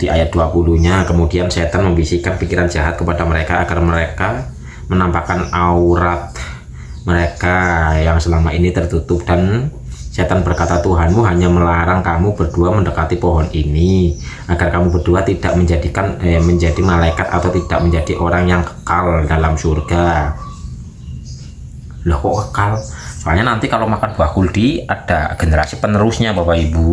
di ayat 20-nya, kemudian setan membisikkan pikiran jahat kepada mereka agar mereka menampakkan aurat mereka yang selama ini tertutup. Dan setan berkata, Tuhanmu hanya melarang kamu berdua mendekati pohon ini agar kamu berdua tidak menjadi malaikat atau tidak menjadi orang yang kekal dalam surga. Loh, kok kekal? Soalnya nanti kalau makan buah kuldi ada generasi penerusnya, Bapak Ibu.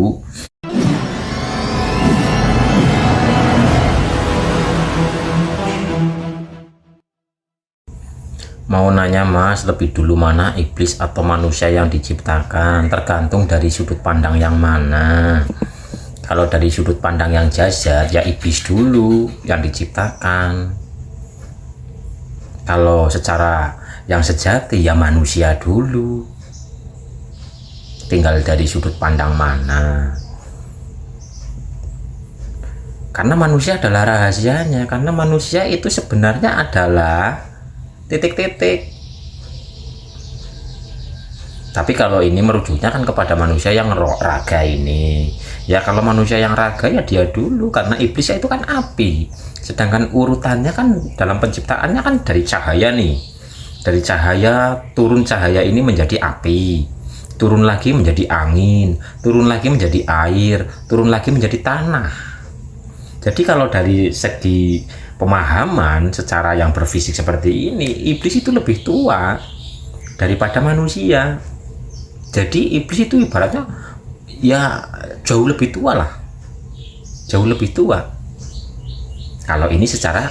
Mau nanya Mas, lebih dulu mana iblis atau manusia yang diciptakan? Tergantung dari sudut pandang yang mana. Kalau dari sudut pandang yang jazat, ya iblis dulu yang diciptakan. Kalau secara yang sejati, ya manusia dulu. Tinggal dari sudut pandang mana. Karena manusia adalah rahasianya. Karena manusia itu sebenarnya adalah titik-titik. Tapi kalau ini merujuknya kan kepada manusia yang raga ini. Ya kalau manusia yang raga ya dia dulu, karena iblis itu kan api. Sedangkan urutannya kan dalam penciptaannya kan dari cahaya nih. Dari cahaya, turun cahaya ini menjadi api, turun lagi menjadi angin, turun lagi menjadi air, turun lagi menjadi tanah. Jadi kalau dari segi pemahaman secara yang berfisik seperti ini, iblis itu lebih tua daripada manusia. Jadi iblis itu ibaratnya ya jauh lebih tua lah, jauh lebih tua. Kalau ini secara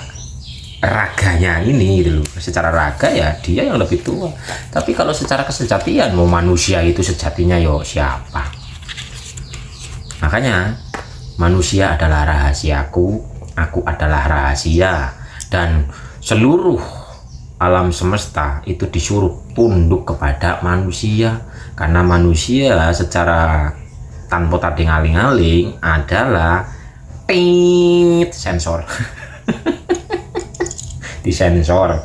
raganya ini gitu loh, secara raga ya dia yang lebih tua. Tapi kalau secara kesejatian, mau manusia itu sejatinya yo siapa? Makanya manusia adalah rahasiaku, aku adalah rahasia, dan seluruh alam semesta itu disuruh tunduk kepada manusia. Karena manusia secara tanpa tadi ngaling-ngaling adalah sensor. Disensor.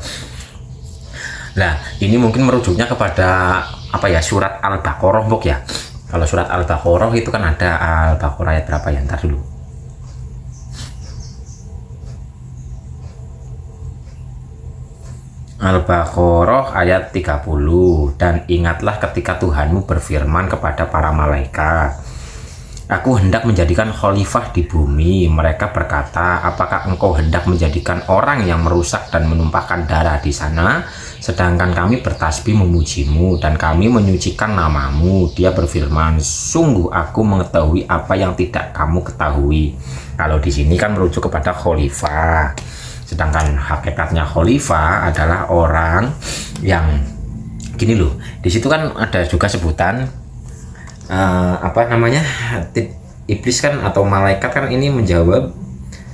Nah, ini mungkin merujuknya kepada apa ya, surat Al-Baqarah, ya. Kalau surat Al-Baqarah itu kan ada Al-Baqarah ayat berapa ya? Ntar dulu. Al-Baqarah ayat 30. Dan ingatlah ketika Tuhanmu berfirman kepada para malaikat, Aku hendak menjadikan khalifah di bumi. Mereka berkata, apakah engkau hendak menjadikan orang yang merusak dan menumpahkan darah di sana? Sedangkan kami bertasbih memujimu dan kami menyucikan namamu. Dia berfirman, sungguh aku mengetahui apa yang tidak kamu ketahui. Kalau di sini kan merujuk kepada khalifah. Sedangkan hakikatnya khalifah adalah orang yang gini loh. Di situ kan ada juga sebutan apa namanya, iblis kan atau malaikat kan ini menjawab,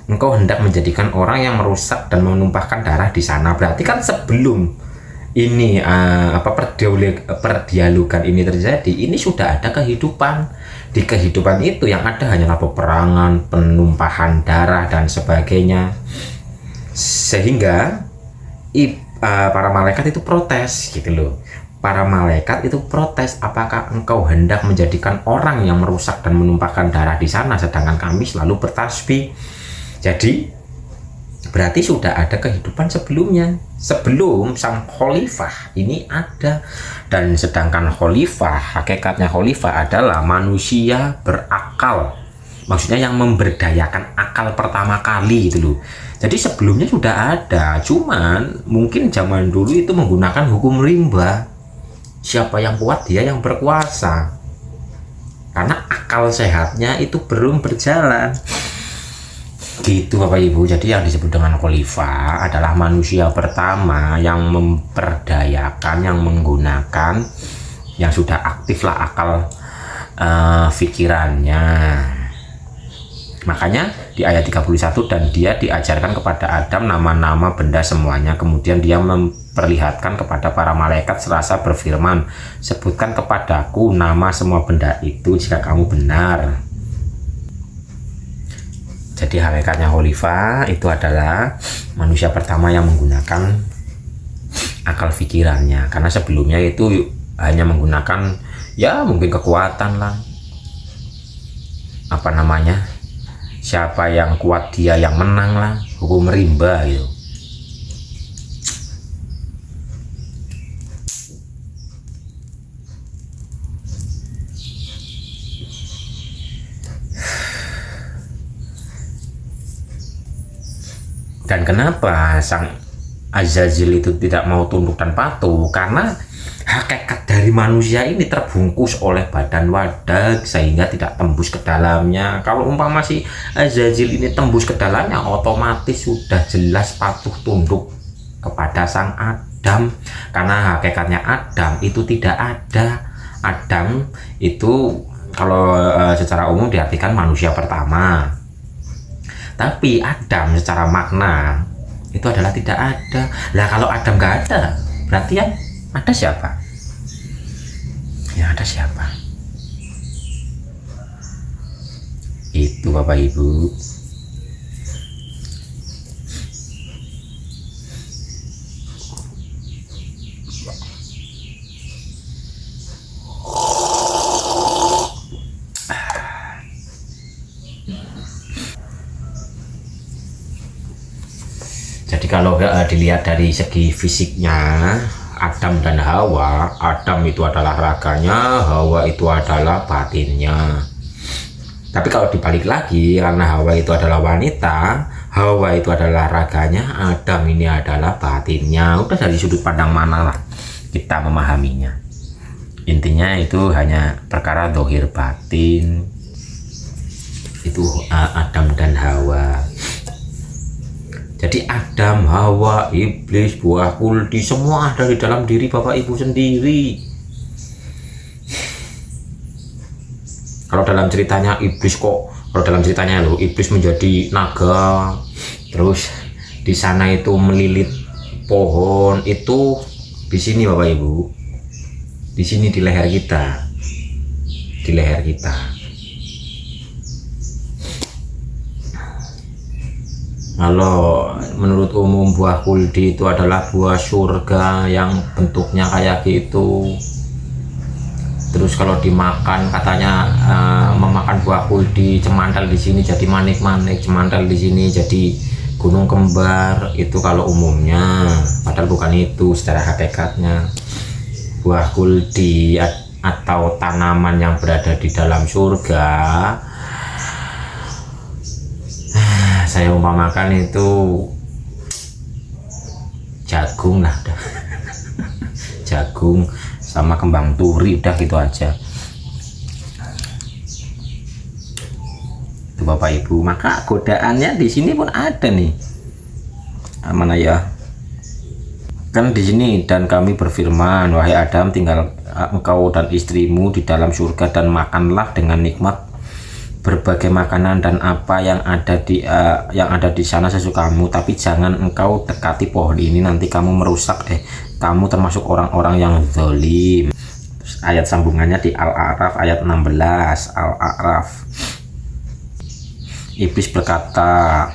engkau hendak menjadikan orang yang merusak dan menumpahkan darah di sana. Berarti kan sebelum ini perdialogan ini terjadi, ini sudah ada kehidupan. Di kehidupan itu yang ada hanyalah peperangan, penumpahan darah dan sebagainya. Sehingga para malaikat itu protes gitu loh. Para malaikat itu protes, apakah engkau hendak menjadikan orang yang merusak dan menumpahkan darah di sana, sedangkan kami selalu bertasbih. Jadi berarti sudah ada kehidupan sebelumnya, sebelum sang khalifah ini ada. Dan sedangkan khalifah, hakikatnya khalifah adalah manusia berakal, maksudnya yang memberdayakan akal pertama kali gitu loh. Jadi sebelumnya sudah ada, cuman mungkin zaman dulu itu menggunakan hukum rimba. Siapa yang kuat dia yang berkuasa, karena akal sehatnya itu belum berjalan gitu Bapak Ibu. Jadi yang disebut dengan khalifah adalah manusia pertama yang memperdayakan, yang menggunakan, yang sudah aktif lah akal pikirannya. Makanya di ayat 31, dan dia diajarkan kepada Adam nama-nama benda semuanya. Kemudian dia memperlihatkan kepada para malaikat serasa berfirman, sebutkan kepadaku nama semua benda itu jika kamu benar. Jadi hakikatnya khalifah itu adalah manusia pertama yang menggunakan akal pikirannya. Karena sebelumnya itu hanya menggunakan ya mungkin kekuatan lah, apa namanya, siapa yang kuat dia yang menang lah, hukum rimba gitu. Dan kenapa sang Azazil itu tidak mau tunduk dan patuh? Karena hakikat dari manusia ini terbungkus oleh badan wadah sehingga tidak tembus ke dalamnya. Kalau umpama si Azazil ini tembus ke dalamnya, otomatis sudah jelas patuh tunduk kepada sang Adam. Karena hakikatnya Adam itu tidak ada. Adam itu kalau secara umum diartikan manusia pertama. Tapi Adam secara makna itu adalah tidak ada. Lah kalau Adam nggak ada, berarti yang ada siapa? Yang ada siapa? Itu Bapak Ibu. Jadi kalau dilihat dari segi fisiknya, Adam dan Hawa, Adam itu adalah raganya, Hawa itu adalah batinnya. Tapi kalau dibalik lagi, karena Hawa itu adalah wanita, Hawa itu adalah raganya, Adam ini adalah batinnya. Udah dari sudut pandang mana lah kita memahaminya. Intinya itu hanya perkara dohir batin. Itu Adam dan Hawa. Jadi Adam, Hawa, iblis, buah kuldi semua ada di dalam diri Bapak Ibu sendiri. Kalau dalam ceritanya iblis kalau dalam ceritanya loh, iblis menjadi naga, terus di sana itu melilit pohon, itu di sini Bapak Ibu, di sini di leher kita, di leher kita. Kalau menurut umum buah kuldi itu adalah buah surga yang bentuknya kayak gitu. Terus kalau dimakan katanya memakan buah kuldi, cemantel di sini jadi manik-manik, cemantel di sini jadi gunung kembar. Itu kalau umumnya, padahal bukan itu secara hakikatnya. Buah kuldi atau tanaman yang berada di dalam surga, saya umpamakan itu jagung lah jagung sama kembang turi, udah gitu aja itu Bapak Ibu. Maka godaannya di sini pun ada nih, mana ya, kan di sini, dan kami berfirman, wahai Adam, tinggal engkau dan istrimu di dalam surga dan makanlah dengan nikmat berbagai makanan dan apa yang ada di sana sesukamu, tapi jangan engkau dekati pohon ini, nanti kamu merusak kamu termasuk orang-orang yang zalim. Ayat sambungannya di Al-A'raf ayat 16. Al-A'raf, iblis berkata,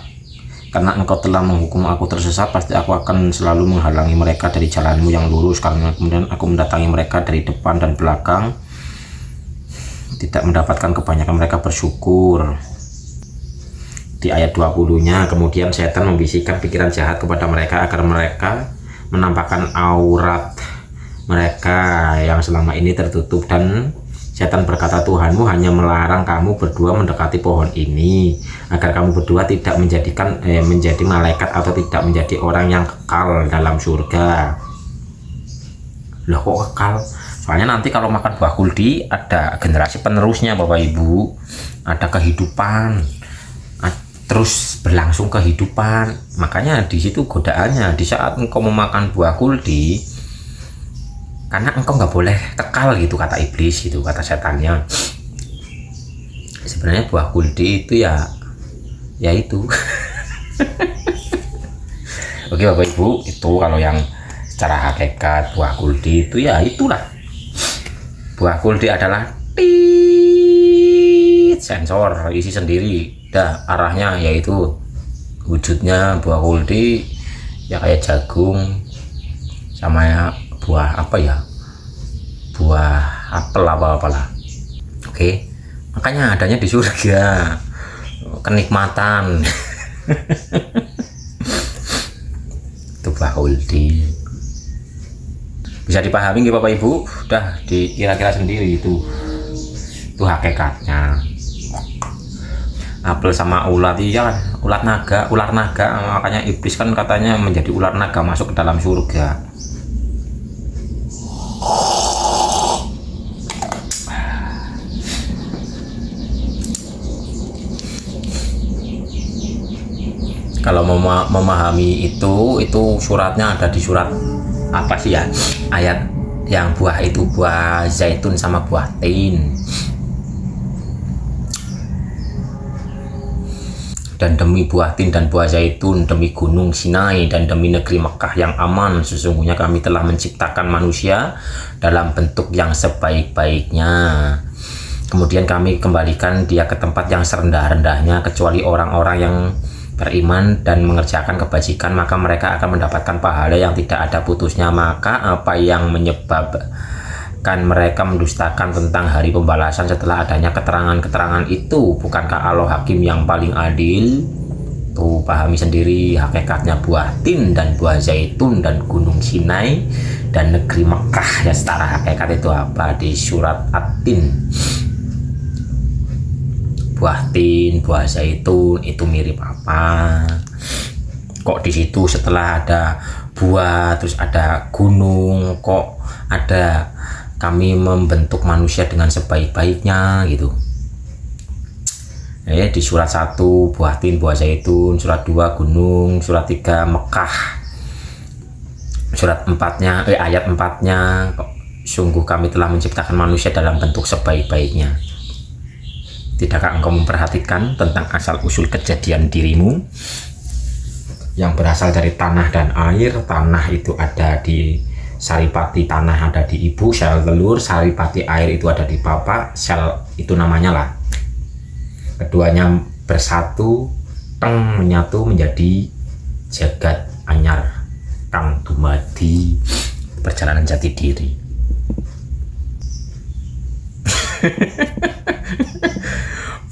karena engkau telah menghukum aku tersesat, pasti aku akan selalu menghalangi mereka dari jalanmu yang lurus. Karena kemudian aku mendatangi mereka dari depan dan belakang, tidak mendapatkan kebanyakan mereka bersyukur. Di ayat 20-nya, kemudian setan membisikkan pikiran jahat kepada mereka agar mereka menampakkan aurat mereka yang selama ini tertutup, dan setan berkata, Tuhanmu hanya melarang kamu berdua mendekati pohon ini agar kamu berdua tidak menjadi malaikat atau tidak menjadi orang yang kekal dalam surga. Loh, kok kekal? Soalnya nanti kalau makan buah kuldi ada generasi penerusnya Bapak Ibu, ada kehidupan, terus berlangsung kehidupan. Makanya di situ godaannya, di saat engkau memakan buah kuldi, karena engkau nggak boleh kekal gitu kata iblis, gitu kata setannya. Sebenarnya buah kuldi itu ya itu. Oke Bapak Ibu, itu kalau yang secara hakikat buah kuldi itu ya itulah. Buah kuldi adalah sensor isi sendiri, dah arahnya yaitu wujudnya buah kuldi ya kayak jagung sama ya buah apa ya, buah apel apalah. Oke, makanya adanya di surga. kenikmatan. Itu Huldi. Bisa dipahami nggih Bapak Ibu? Udah dikira-kira sendiri itu hakikatnya. Apel sama ulat, iya ular naga, makanya iblis kan katanya menjadi ular naga masuk ke dalam surga. Kalau memahami itu suratnya ada di surat apa sih ya, ayat yang buah itu buah zaitun sama buah tin. Dan demi buah tin dan buah zaitun, demi gunung Sinai dan demi negeri Mekah yang aman, sesungguhnya kami telah menciptakan manusia dalam bentuk yang sebaik-baiknya. Kemudian kami kembalikan dia ke tempat yang serendah-rendahnya, kecuali orang-orang yang beriman dan mengerjakan kebajikan, maka mereka akan mendapatkan pahala yang tidak ada putusnya. Maka apa yang menyebabkan mereka mendustakan tentang hari pembalasan setelah adanya keterangan-keterangan itu? Bukankah Allah hakim yang paling adil? Tuh, pahami sendiri hakikatnya buah tin dan buah zaitun dan gunung Sinai dan negeri Mekah ya, setara hakikat itu apa di surat At-Tin. Buah tin, buah zaitun itu mirip apa? Kok di situ setelah ada buah terus ada gunung, kok ada kami membentuk manusia dengan sebaik-baiknya gitu. Di surat 1 buah tin, buah zaitun, surat 2 gunung, surat 3 Mekah, surat 4-nya ayat 4-nya sungguh kami telah menciptakan manusia dalam bentuk sebaik-baiknya. Tidakkah engkau memperhatikan tentang asal-usul kejadian dirimu yang berasal dari tanah dan air? Tanah itu ada di saripati, tanah ada di ibu, sel telur, saripati air itu ada di bapak, sel itu namanya lah. Keduanya bersatu, menyatu menjadi jagat anyar kang dumadi perjalanan jati diri.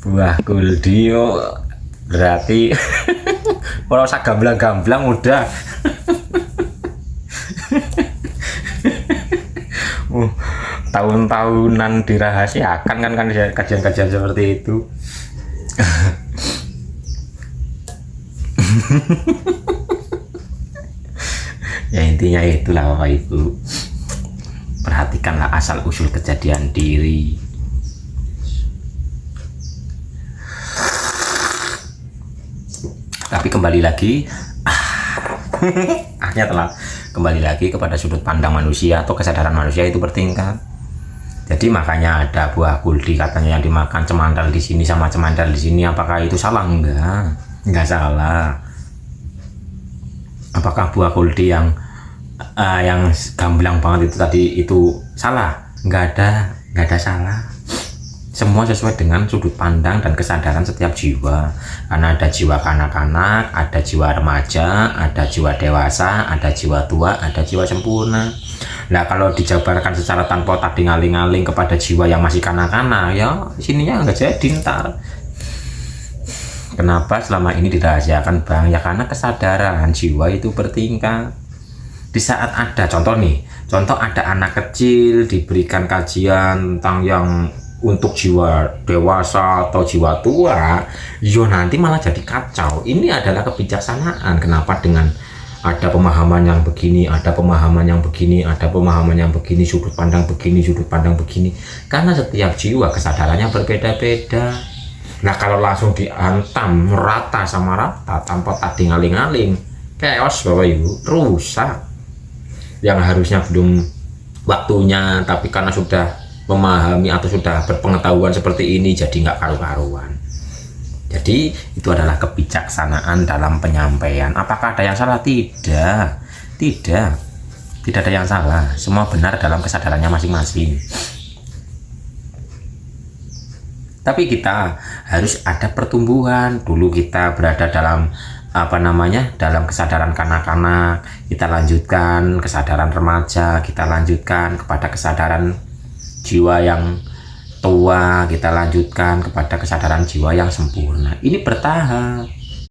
Buah Huldi berarti kalau usah gamblang-gamblang udah. Tahun-tahunan dirahasiakan kan kajian-kajian seperti itu. Ya intinya itulah Bapak Ibu, perhatikanlah asal usul kejadian diri. Tapi kembali lagi akhirnya telah kembali lagi kepada sudut pandang manusia atau kesadaran manusia itu bertingkat. Jadi makanya ada buah Huldi katanya yang dimakan cemandal di sini sama cemandal di sini. Apakah itu salah? Enggak salah. Apakah buah Huldi yang gamblang banget itu tadi itu salah? Enggak ada salah. Semua sesuai dengan sudut pandang dan kesadaran setiap jiwa. Karena ada jiwa kanak-kanak, ada jiwa remaja, ada jiwa dewasa, ada jiwa tua, ada jiwa sempurna. Nah kalau dijabarkan secara tanpa tadi ngaling-ngaling kepada jiwa yang masih kanak-kanak, ya sininya nggak jadi ntar. Kenapa selama ini dirahasiakan Bang? Ya karena kesadaran jiwa itu bertingkat. Di saat ada contoh ada anak kecil diberikan kajian tentang yang untuk jiwa dewasa atau jiwa tua, nanti malah jadi kacau. Ini adalah kebijaksanaan. Kenapa dengan ada pemahaman yang begini, ada pemahaman yang begini, ada pemahaman yang begini, sudut pandang begini, sudut pandang begini? Karena setiap jiwa kesadarannya berbeda-beda. Nah kalau langsung dihantam rata sama rata tanpa tadi ngaling-ngaling, chaos Bapak Ibu, rusak. Yang harusnya belum waktunya, tapi karena sudah memahami atau sudah berpengetahuan seperti ini jadi nggak karu-karuan. Jadi itu adalah kebijaksanaan dalam penyampaian. Apakah ada yang salah? Tidak ada yang salah. Semua benar dalam kesadarannya masing-masing. Tapi kita harus ada pertumbuhan. Dulu kita berada dalam dalam kesadaran kanak-kanak, kita lanjutkan kesadaran remaja, kita lanjutkan kepada kesadaran jiwa yang tua kita lanjutkan kepada kesadaran jiwa yang sempurna. Ini bertahap.